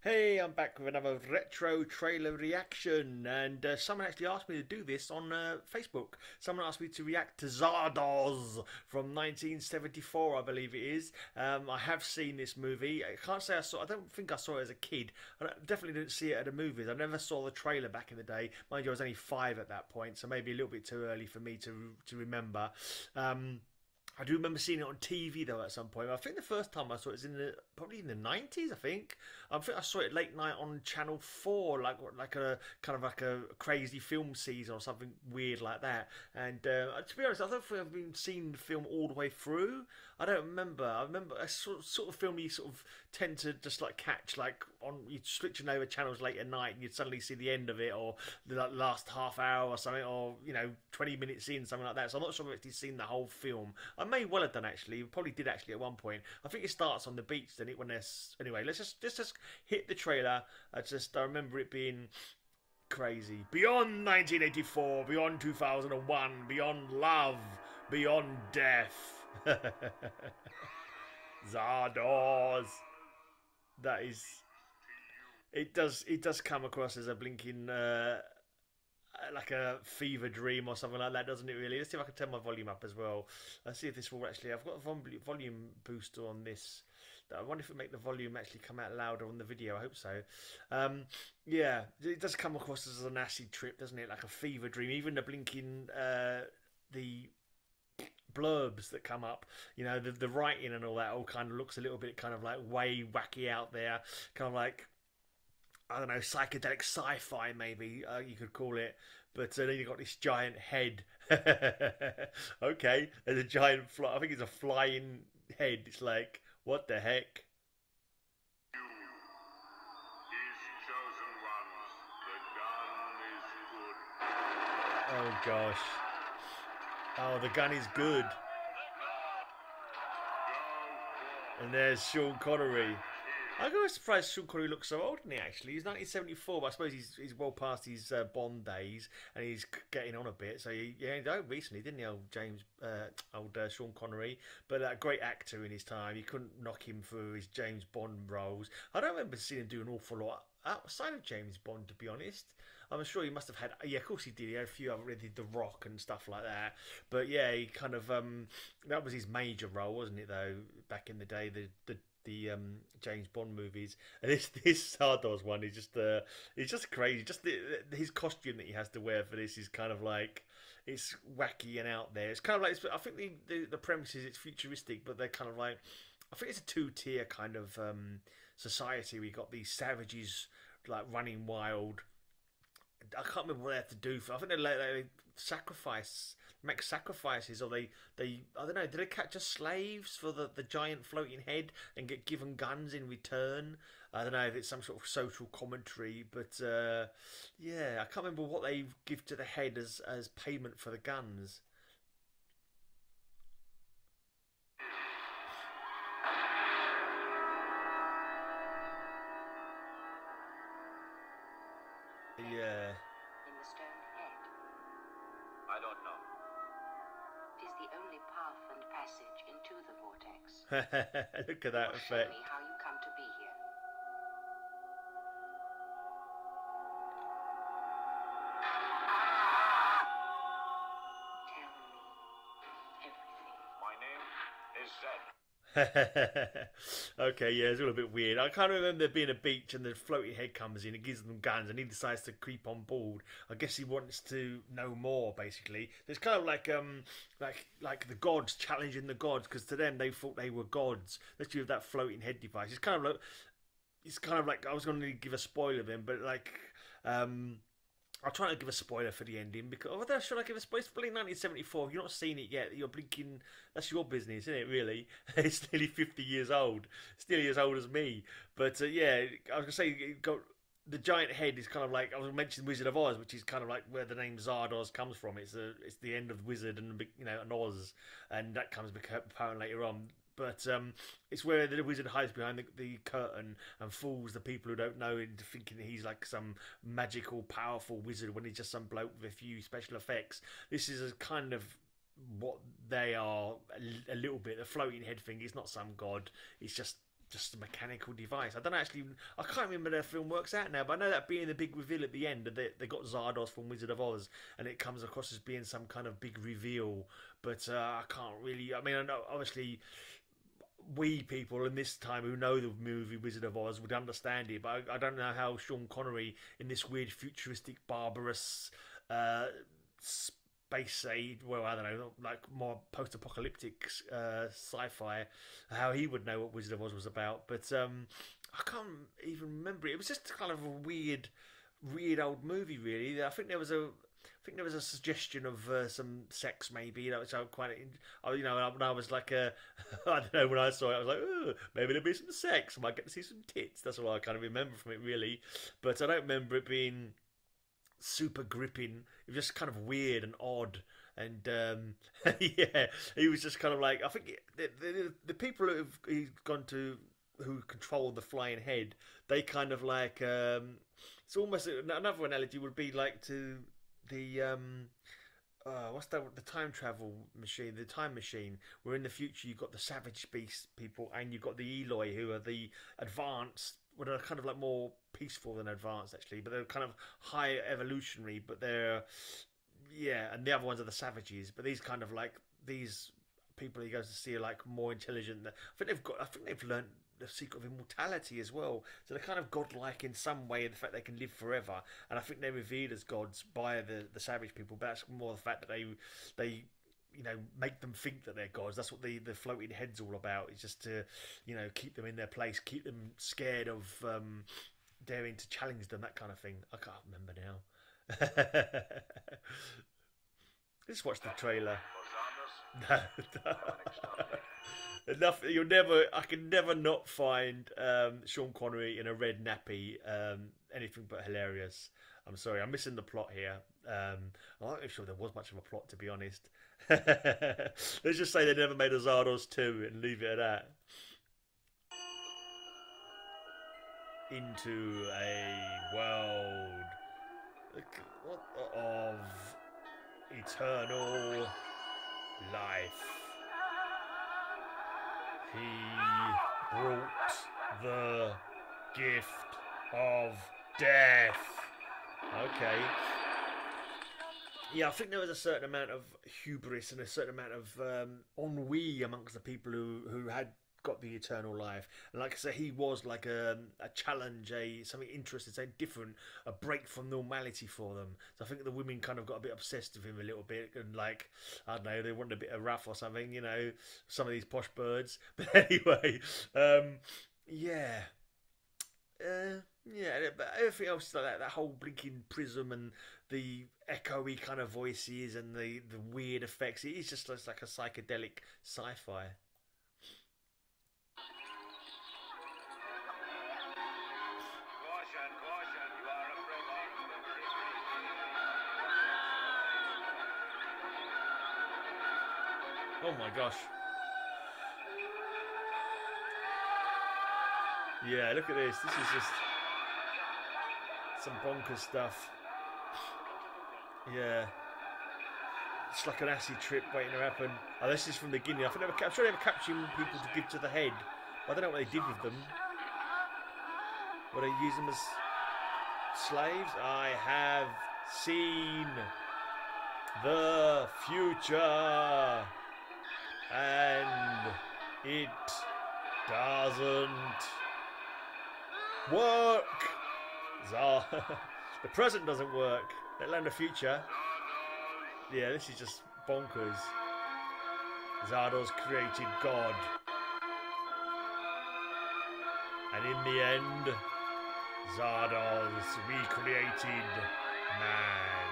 Hey, I'm back with another retro trailer reaction, and someone actually asked me to do this on Facebook. Someone asked me to react to Zardoz from 1974, I believe it is. I have seen this movie. I can't say I saw. I don't think I saw it as a kid. Definitely didn't see it at the movies. I never saw the trailer back in the day. Mind you, I was only 5 at that point, so maybe a little bit too early for me to remember. I do remember seeing it on TV though at some point. I think the first time I saw it was probably in the 90s. I think I saw it late night on Channel 4, like a kind of like a crazy film season or something weird like that. And to be honest, I don't think I've been seen the film all the way through. I don't remember. I remember a sort of film you sort of tend to just like catch like on you switching over channels late at night and you'd suddenly see the end of it or the like, last half hour or something, or 20 minutes in, something like that. So I'm not sure I've actually seen the whole film. I may well have done actually. Probably did actually at one point. I think it starts on the beach, then it when there's anyway. Let's just hit the trailer. I remember it being crazy. Beyond 1984, beyond 2001, beyond love, beyond death. Zardoz. That is. It does come across as a blinking like a fever dream or something like that, doesn't it? Really. Let's see if I can turn my volume up as well. Let's see if this will actually. I've got a volume booster on this. I wonder if it make the volume actually come out louder on the video. I hope so. Yeah, it does come across as an acid trip, doesn't it? Like a fever dream. Even the blinking the blurbs that come up, the writing and all that all kind of looks a little bit kind of like way wacky out there, kind of like I don't know, psychedelic sci-fi maybe you could call it. But then you got this giant head. Okay, there's a giant fly. I think it's a flying head. It's like what the heck? Oh gosh. Oh, the gun is good. And there's Sean Connery. I'm kind of surprised Sean Connery looks so old, isn't he? Actually, he's 1974, but I suppose he's well past his Bond days, and he's getting on a bit. So he died recently, didn't he, Sean Connery? But a great actor in his time. You couldn't knock him for his James Bond roles. I don't remember seeing him do an awful lot outside of James Bond, to be honest. I'm sure he must have had. Yeah, of course he did. He had a few other, did The Rock and stuff like that. But yeah, he kind of that was his major role, wasn't it? Though back in the day, the James Bond movies, and this Zardoz one is just crazy. Just his costume that he has to wear for this is kind of like it's wacky and out there. It's kind of like I think the premise is it's futuristic, but they're kind of like I think it's a two-tier kind of society. We got these savages like running wild. I can't remember what they have to do for. I think they sacrifice, make sacrifices, or they I don't know. Do they capture slaves for the giant floating head and get given guns in return? I don't know if it's some sort of social commentary, but yeah, I can't remember what they give to the head as payment for the guns. Yeah. In the stone head. I don't know. It is the only path and passage into the vortex. Look at that Show effect. me how you come to be here. Tell me everything. My name is Zed. Okay, yeah, it's all a bit weird. I can't remember there being a beach and the floating head comes in and gives them guns and he decides to creep on board. I guess he wants to know more, basically. It's kind of like the gods challenging the gods because to them they thought they were gods. Let's use that floating head device. It's kind of like I was going to give a spoiler then, but like I'll try not to give a spoiler for the ending because should I give a spoiler? It's probably 1974. If you're not seen it yet, you're blinking. That's your business, isn't it? Really, it's nearly 50 years old. It's nearly as old as me. But yeah, I was gonna say it got the giant head is kind of like I was mentioning Wizard of Oz, which is kind of like where the name Zardoz comes from. It's the end of Wizard and an Oz, and that comes apparent later on. But it's where the wizard hides behind the curtain and fools the people who don't know into thinking that he's like some magical, powerful wizard when he's just some bloke with a few special effects. This is a kind of what they are a little bit. The floating head thing is not some god. It's just just a mechanical device. I can't remember how the film works out now, but I know that being the big reveal at the end, they got Zardoz from Wizard of Oz, and it comes across as being some kind of big reveal. But I can't really. I mean, I know obviously we people in this time who know the movie Wizard of Oz would understand it, but I don't know how Sean Connery in this weird futuristic, barbarous space age, well, I don't know, like more post-apocalyptic sci-fi, how he would know what Wizard of Oz was about. But I can't even remember it. It was just kind of a weird old movie, really. I think there was a suggestion of some sex, maybe. Which I quite, when I was like, I don't know, when I saw it, I was like, oh, maybe there'll be some sex. I might get to see some tits. That's all I kind of remember from it, really. But I don't remember it being super gripping. It was just kind of weird and odd. And yeah, he was just kind of like, I think the people he's gone to, who control the flying head, they kind of like, it's almost another analogy would be like to the what's that? The time travel machine, the time machine. Where in the future you've got the savage beast people, and you've got the Eloi, who are the advanced. Well, they're kind of like more peaceful than advanced, actually, but they're kind of high evolutionary. But they're and the other ones are the savages. But these kind of like these people he goes to see are like more intelligent. I think they've learned the secret of immortality as well. So they're kind of godlike in some way, in the fact they can live forever. And I think they're revered as gods by the savage people. But that's more the fact that they make them think that they're gods. That's what the floating head's all about. It's just to keep them in their place, keep them scared of daring to challenge them, that kind of thing. I can't remember now. Let's watch the trailer. Enough. I can never not find Sean Connery in a red nappy anything but hilarious. I'm sorry, I'm missing the plot here. I'm not really sure there was much of a plot, to be honest. Let's just say they never made a Zardoz 2 and leave it at that. Into a world of eternal life. He brought the gift of death. Okay. Yeah, I think there was a certain amount of hubris and a certain amount of ennui amongst the people who had got the eternal life. And like I say, he was like a challenge, something interesting, something different, a break from normality for them. So I think the women kind of got a bit obsessed with him a little bit, and like, I don't know, they wanted a bit of rough or something, some of these posh birds. But anyway, but everything else like that whole blinking prism and the echoey kind of voices and the weird effects, it's just like a psychedelic sci-fi. Oh my gosh. Yeah, look at this. This is just some bonkers stuff. Yeah. It's like an acid trip waiting to happen. Oh, this is from the beginning. I'm sure they were capturing people to give to the head. I don't know what they did with them. Will they use them as slaves? I have seen the future. And it doesn't work. The present doesn't work, let alone the future. Yeah, this is just bonkers. Zardoz created God. And in the end, Zardoz recreated man.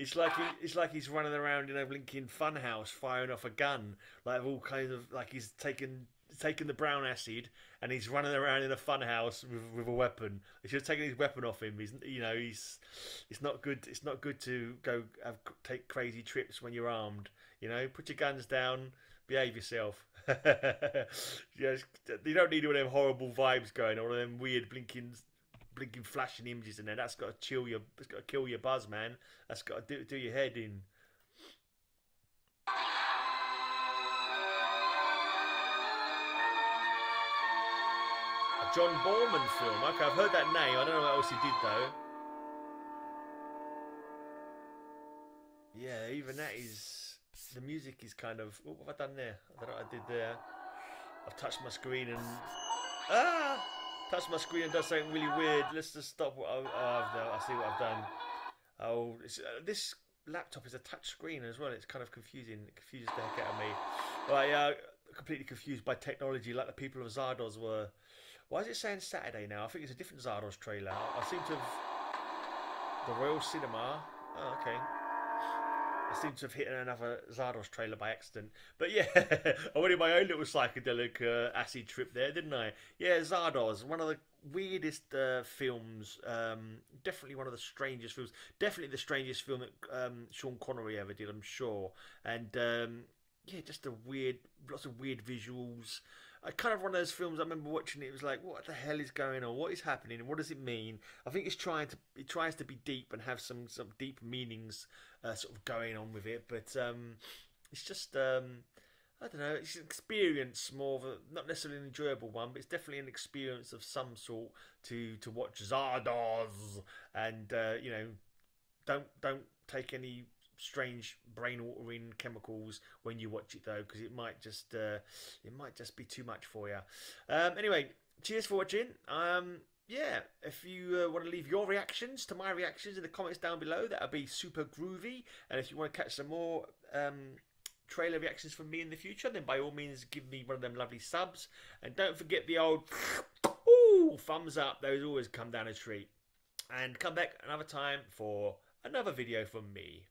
It's like he's running around in a blinking funhouse firing off a gun, like all kinds of, like he's taken the brown acid and he's running around in a funhouse with a weapon. They should have taken his weapon off him. It's not good. It's not good to go take crazy trips when you're armed. Put your guns down, behave yourself. You don't need all them horrible vibes going, all them weird blinking blinking flashing images in there. That's got to kill your buzz, man. That's got to do your head in. A John Borman film. Okay, I've heard that name. I don't know what else he did though. Yeah, even that is. The music is kind of. What have I done there? I don't know what I did there. I've touched my screen and. Touched my screen and does something really weird. Let's just stop. I see what I've done. Oh, this laptop is a touch screen as well. It's kind of confusing. It confuses the heck out of me. Right, yeah, completely confused by technology, like the people of Zardoz were. Why is it saying Saturday now? I think it's a different Zardoz trailer. I seem to have the Royal Cinema. Oh, okay. I seem to have hit another Zardoz trailer by accident. But yeah, I went in my own little psychedelic acid trip there, didn't I? Yeah, Zardoz, one of the weirdest films. Definitely one of the strangest films. Definitely the strangest film that Sean Connery ever did, I'm sure. And yeah, just lots of weird visuals. Kind of one of those films I remember watching. It was like, what the hell is going on? What is happening? What does it mean? I think it tries to be deep and have some deep meanings sort of going on with it. But it's just I don't know. It's an experience, more of a not necessarily an enjoyable one, but it's definitely an experience of some sort to watch Zardoz. And you know, don't take any strange brain-watering chemicals when you watch it though, because it might just be too much for you. Anyway, cheers for watching. Yeah, if you want to leave your reactions to my reactions in the comments down below, that would be super groovy. And if you want to catch some more trailer reactions from me in the future, then by all means give me one of them lovely subs. And don't forget the old thumbs up. Those always come down a treat. And come back another time for another video from me.